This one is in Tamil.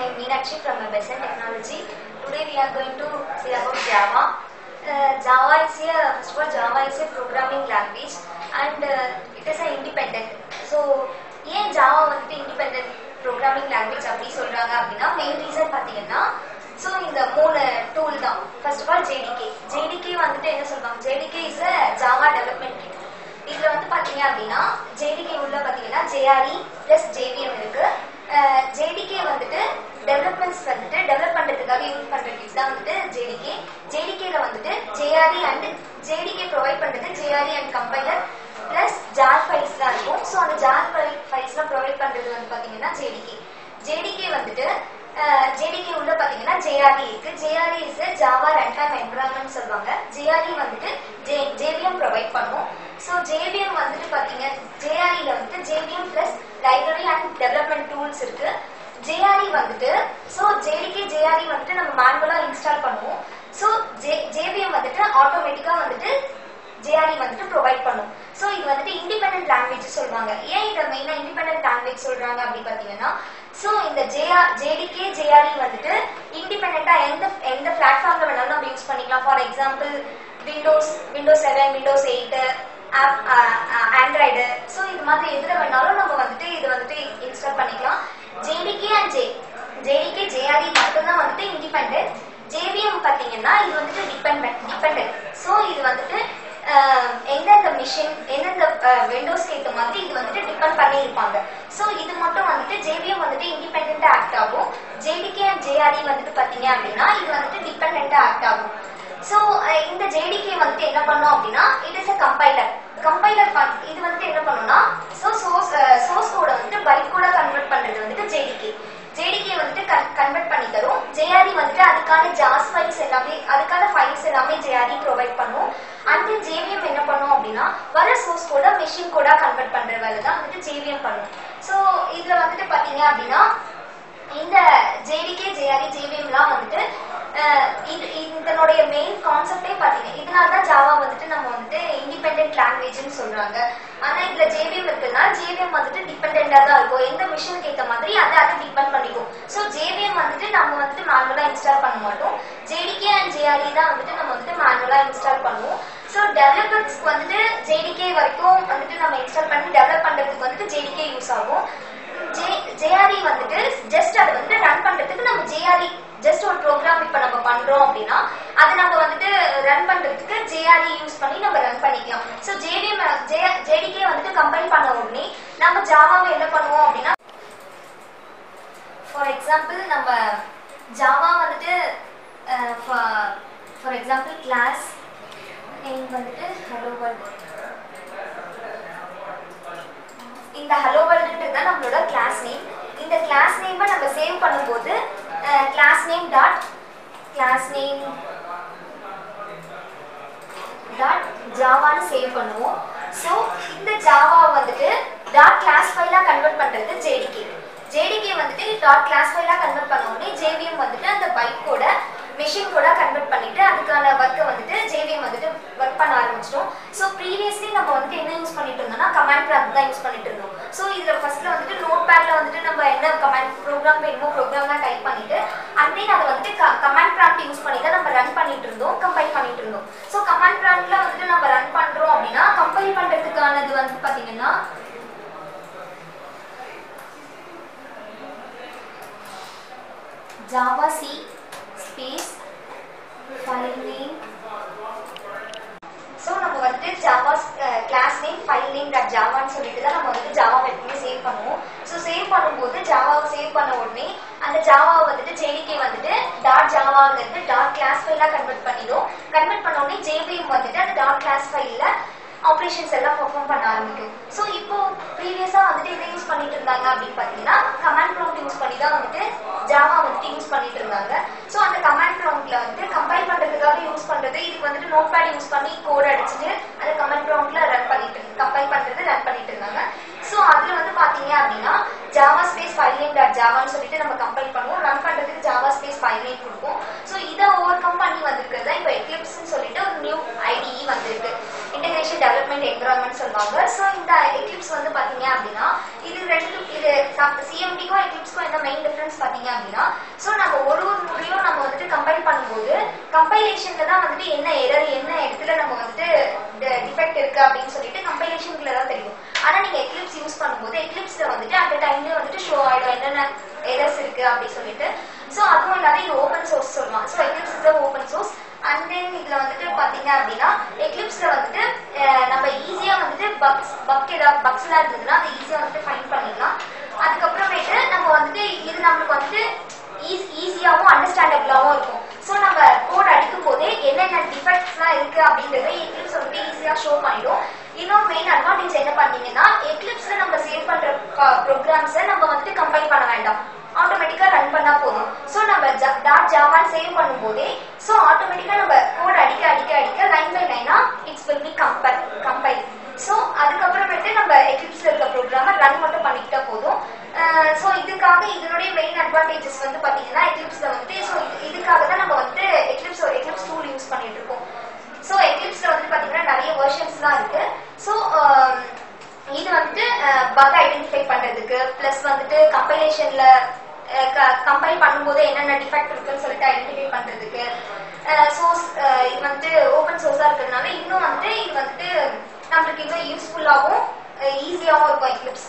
I am Meenakshi from Besen Technology. Today we are going to see about Java. Java is first of all, Java is a programming language and it is an independent. So, why Java is an independent programming language? Main reason so in the tool down. First of all, JDK. JDK is a Java development kit. இதுல வந்து பாத்தீங்க அப்படினா JDK உள்ள பாத்தீங்கன்னா JRE plus JVM இருக்கு. JDK வந்துட்டு டெவலப்மென்ட்ஸ் வந்துட்டு டெவலப் பண்றதுக்காக யூஸ் பண்ற கிட்ஸ் தான் வந்துட்டு JDK. JDK ல வந்துட்டு JRE and JDK ப்ரொவைட் பண்றது JRE and compiler plus jar files தான் இருக்கும். சோ அந்த jar files-ல ப்ரொவைட் பண்றது வந்து பாத்தீங்கன்னா JDK வந்துட்டு JDK உள்ள பாத்தீங்கன்னா JRE இருக்கு. JRE is a Java runtime environment சொல்வாங்க. JRE வந்துட்டு JVM ப்ரொவைட் பண்ணும். So JVM வந்துட்டு பாத்தீங்க JRE ல வந்து JVM plus library and development tools இருக்கு. JRE வந்துட்டு so JRE வந்துட்டு நம்ம மேனுவலா இன்ஸ்டால் பண்ணுவோம். So JVM வந்துட்டு ஆட்டோமேட்டிக்கா வந்துட்டு JRE வந்துட்டு ப்ரொவைட் பண்ணும். சோ இது வந்துட்டு இண்டிபெண்டன்ட் லாங்குவேஜ் சொல்வாங்க. ஏன் இத மெயினா இண்டிபெண்டன்ட் லாங்குவேஜ் சொல்றாங்க அப்படி பாத்தீங்கன்னா சோ இந்த JDK JRE வந்துட்டு இண்டிபெண்டன்ட்டா எந்த பிளாட்ஃபார்ம்ல வேணாலும் நம்ம யூஸ் பண்ணிக்கலாம். For example Windows 7 Windows 8 Android. So இது மாதிரி எதுல வேணாலும் நம்ம வந்துட்டு இது வந்துட்டு இன்ஸ்டால் பண்ணிக்கலாம். JDK JRE மட்டும் தான் வந்துட்டு இண்டிபெண்டன்ட். JVM பாத்தீங்கன்னா இது வந்துட்டு டிபெண்டன்ட். சோ இது வந்துட்டு எந்தெந்த மிஷின் எந்தெந்த விண்டோஸ்க்கு ஏற்ற மாதிரி இது வந்துட்டு டிபெண்ட் பண்ணி இருப்பாங்க. சோ இது மட்டும் வந்துட்டு JVM வந்துட்டு இண்டிபெண்டன்ட்டா ஆக்ட் ஆகும். JDK and JRE வந்துட்டு பாத்தீங்க அப்படின்னா இது வந்துட்டு டிபெண்டன்ட்டா ஆக்ட் ஆகும். சோ இந்த JDK வந்துட்டு என்ன பண்ணும் அப்படின்னா இட் இஸ் a கம்பைலர் இது வந்துட்டு என்ன பண்ணும்னா சோ சோர்ஸ் கோட வந்துட்டு பைட் கோட கன்வெர்ட் பண்றது வந்துட்டு JDK வந்துட்டு கன்வெர்ட் பண்ணி தரும். JRE வந்துட்டு அதுக்கான ஜாஸ் ஃபைல்ஸ் எல்லாமே அதுக்கான ஃபைல்ஸ் எல்லாமே JRE ப்ரொவைட் பண்ணும். அண்ட் JVM என்ன பண்ணும் அப்படின்னா வர சோர்ஸ் கோட மெஷின் கோட கன்வெர்ட் பண்ற வேலை தான் வந்துட்டு JVM பண்ணும். சோ இதுல வந்துட்டு பாத்தீங்க அப்படின்னா இந்த JDK JRE JVMலாம் வந்துட்டு இதனுடைய மெயின் கான்செப்டே பாத்தீங்க இதனால தான் ஜாவா வந்துட்டு நம்ம வந்துட்டு இண்டிபெண்டன்ட் லாங்குவேஜ்னு சொல்றாங்க. ஆனா இதுல JVM இருக்குன்னா JVM வந்துட்டு டிபெண்டன்ட்டா தான் இருக்கும். எந்த மிஷினுக்கு ஏத்த மாதிரி அதை டிபெண்ட் பண்ணிக்கும். சோ JVM வந்துட்டு நம்ம வந்துட்டு மேனுவலா இன்ஸ்டால் பண்ண மாட்டோம். JDK and JRE தான் வந்துட்டு நம்ம வந்துட்டு மேனுவலா இன்ஸ்டால் பண்ணுவோம். சோ டெவலப்பர்ஸ்க்கு வந்துட்டு JDK வரைக்கும் வந்துட்டு நம்ம இன்ஸ்டால் பண்ணி டெவலப் பண்றதுக்கு வந்துட்டு JDK யூஸ் ஆகும். JRE வந்துட்டு ஜஸ்ட் அதை வந்து ரன் பண்றதுக்கு நம்ம JRE ஜஸ்ட் ஒரு ப்ரோக்ராம் இப்ப நம்ம பண்றோம் அப்படின்னா அதை நம்ம வந்துட்டு ரன் பண்றதுக்கு JRE யூஸ் பண்ணி நம்ம ரன் பண்ணிக்கலாம். சோ JDK வந்துட்டு கம்பைல் பண்ண உடனே நம்ம ஜாவாவை என்ன பண்ணுவோம் அப்படின்னா ஃபார் எக்ஸாம்பிள் நம்ம ஜாவா வந்துட்டு ஃபார் எக்ஸாம்பிள் கிளாஸ் நேம் வந்துட்டு ஹலோ வேர்ல்ட். இந்த ஹலோ வேர்ல்ட் தான் நம்மளோட கிளாஸ் நேம். இந்த கிளாஸ் நேமை நம்ம சேவ் பண்ணும்போது class name dot java னு சேவ் பண்ணுவோம். சோ இந்த ஜாவா வந்துட்டு .class ஃபைலா கன்வெர்ட் பண்றது JDK வந்துட்டு .class ஃபைலா கன்வெர்ட் பண்ண உடனே JVM வந்துட்டு அந்த பைட் கோட மெஷின் கோட கன்வெர்ட் பண்ணிட்டு அதுக்கான வர்க்க வந்துட்டு JVM வந்துட்டு வர்க் பண்ண ஆரம்பிச்சிட்டோம். சோ ப்ரீவியஸ்லி நம்ம வந்துட்டு என்ன யூஸ் பண்ணிட்டு இருந்தோம்னா கமாண்ட் ப்ராம்ப்ட் தான் யூஸ் பண்ணிட்டு இருந்தோம். சோ இதுல ஃபர்ஸ்ட்ல வந்துட்டு நோட்பேட்ல வந்துட்டு நம்ம என்ன கமாண்ட் ப்ரோக்ராம் வேணுமோ ப்ரோக்ராம்லாம் டைப் பண்ணிட்டு அண்ட் தென் அதை வந்துட்டு கமாண்ட் ப்ராம்ப்ட் யூஸ் பண்ணி தான் நம்ம ரன் பண்ணிட்டு இருந்தோம் கம்பைல் பண்ணிட்டு இருந்தோம். சோ கமாண்ட் ப்ராம்ப்ட்ல வந்துட்டு நம்ம ரன் பண்றோம் அப்படின்னா கம்பைல் பண்றதுக்கானது வந்து பாத்தீங்கன்னா java c space file name. So நம்ம வந்து Java class name file name .java னு சொல்லிட்டு தான் நம்ம வந்து ஜாவாவை எப்பவுமே சேவ் பண்ணுவோம். சோ சேவ் பண்ணும்போது ஜாவாவை சேவ் பண்ண உடனே அந்த ஜாவாவை வந்துட்டு JDK வந்துட்டு .javaங்கிறது .class ஃபைலா கன்வெர்ட் பண்ணிடும். கன்வெர்ட் பண்ண உடனே JVM வந்துட்டு அந்த .class ஃபைல்ல ஆபரேஷன்ஸ் எல்லாம் பெர்ஃபார்ம் பண்ண ஆரம்பிக்கும். சோ இப்போ ப்ரீவியஸா வந்துட்டு என்ன யூஸ் பண்ணிட்டு இருந்தாங்க அப்படின்னு பாத்தீங்கன்னா கமாண்ட் ப்ராம்ப்ட் யூஸ் பண்ணி தான் வந்துட்டு ஜாவா வந்துட்டு யூஸ் பண்ணிட்டு இருந்தாங்க. சோ அந்த கமாண்ட் ப்ராம்ப்ட்ல வந்து கம்பைல் பண்றதுக்காக யூஸ் பண்றது இதுக்கு வந்துட்டு நோட்பேட் யூஸ் பண்ணி கோட் அடிச்சிட்டு அந்த கமாண்ட் ப்ராம்ப்ட்ல ரன் பண்ணிட்டு கம்பைல் பண்றது ரன் பண்ணிட்டு இருந்தாங்க. சோ அதுல வந்து பாத்தீங்க அப்படின்னா Java space file name .java னு சொல்லிட்டு நம்ம கம்பைல் பண்ணுவோம். ரன் பண்றதுக்கு ஜாவா ஸ்பேஸ் ஃபைல் நேம் கொடுப்போம். சோ இதை ஓவர் கம் பண்ணி வந்திருக்கிறது தான் இப்போ Eclipse னு சொல்லிட்டு ஒரு நியூ IDE வந்திருக்கு. இன்டகிரேஷன் டெவலப்மெண்ட் என்விரான்மெண்ட் சொல்வாங்க. சோ இந்த Eclipse வந்து பாத்தீங்க அப்படின்னா இது CMD க்கும் Eclipse க்கும் என்ன மெயின் டிஃபரன்ஸ் பாத்தீங்க அப்படின்னா கம்பைலேஷன்ல தான் வந்துட்டு என்ன எரர் என்ன இடத்துல நம்ம வந்துட்டு டிஃபெக்ட் இருக்கு அப்படின்னு சொல்லிட்டு கம்பைலேஷன்ல தான் தெரியும். ஆனா நீங்க எக்லிப்ஸ் யூஸ் பண்ணும்போது எக்லிப்ஸ்ல வந்துட்டு அந்த டைம்லயே வந்துட்டு ஷோ ஆயிடும் என்னென்ன எரர்ஸ் இருக்கு அப்படின்னு சொல்லிட்டு. ஸோ அதுவும் இல்லாத இது ஓப்பன் சோர்ஸ் சொல்லலாம். So Eclipse is open source. And then இதுல வந்துட்டு பாத்தீங்க அப்படின்னா எக்லிப்ஸ்ல வந்துட்டு நம்ம ஈஸியா வந்துட்டு பக்ஸ் எல்லாம் இருந்ததுன்னா அதை ஈஸியா வந்துட்டு ஃபைண்ட் பண்ணிடலாம். அதுக்கப்புறமேட்டு நம்ம வந்துட்டு இது நம்மளுக்கு வந்துட்டு ஈஸியாகவும் அண்டர்ஸ்டாண்டபிளாகவும் இருக்கும். ஸோ நம்ம கோட் அடிக்கும் போதே என்னென்ன டிஃபெக்ட்ஸ்லாம் இருக்கு அப்படின்றத எக்லிப்ஸ் வந்துட்டு ஈஸியா ஷோ பண்ணிடும். இன்னொரு மெயின் அட்வான்டேஜ் என்ன பண்ணீங்கன்னா எக்லிப்ஸ்ல நம்ம சேவ் பண்ற ப்ரோக்ராம்ஸை நம்ம வந்துட்டு கம்பைல் பண்ண வேண்டாம், ஆட்டோமேட்டிக்கா ரன் பண்ணா போதும். ஸோ நம்ம .java சேவ் பண்ணும்போதே ஸோ ஆட்டோமேட்டிக்கா நம்ம கோட் அடிக்க அடிக்க அடிக்க லைன் பை லைனா it's will be compile. So அதுக்கப்புறமேட்டு நம்ம எக்லிப்ஸ்ல இருக்க ப்ரோக்ராமை ரன் மட்டும் பண்ணிக்கிட்டா போதும். ஸோ இதுக்காக இதனுடைய மெயின் அட்வான்டேஜஸ் வந்து பாத்தீங்கன்னா எக்லிப்ஸ்ல வந்துட்டு ஸோ இதுக்காக தான் நம்ம வந்துட்டு எக்லிப்ஸ் டூல் யூஸ் பண்ணிட்டு இருக்கோம். ஸோ எக்லிப்ஸ்ல வந்து பாத்தீங்கன்னா நிறைய வெர்ஷன்ஸ்லாம் இருக்கு. ஸோ இது வந்துட்டு பக் ஐடென்டிஃபை பண்றதுக்கு பிளஸ் வந்துட்டு கம்பைலேஷன்ல கம்பைல் பண்ணும்போது என்னென்ன டிஃபெக்ட் இருக்குன்னு சொல்லிட்டு ஐடென்டிஃபை பண்றதுக்கு. ஸோ இது வந்துட்டு ஓப்பன் சோர்ஸா இருக்கிறதுனால இன்னும் வந்துட்டு இது வந்துட்டு நம்மளுக்கு இன்னும் யூஸ்ஃபுல்லாகவும் ஈஸியாகவும் இருக்கும் எக்லிப்ஸ்.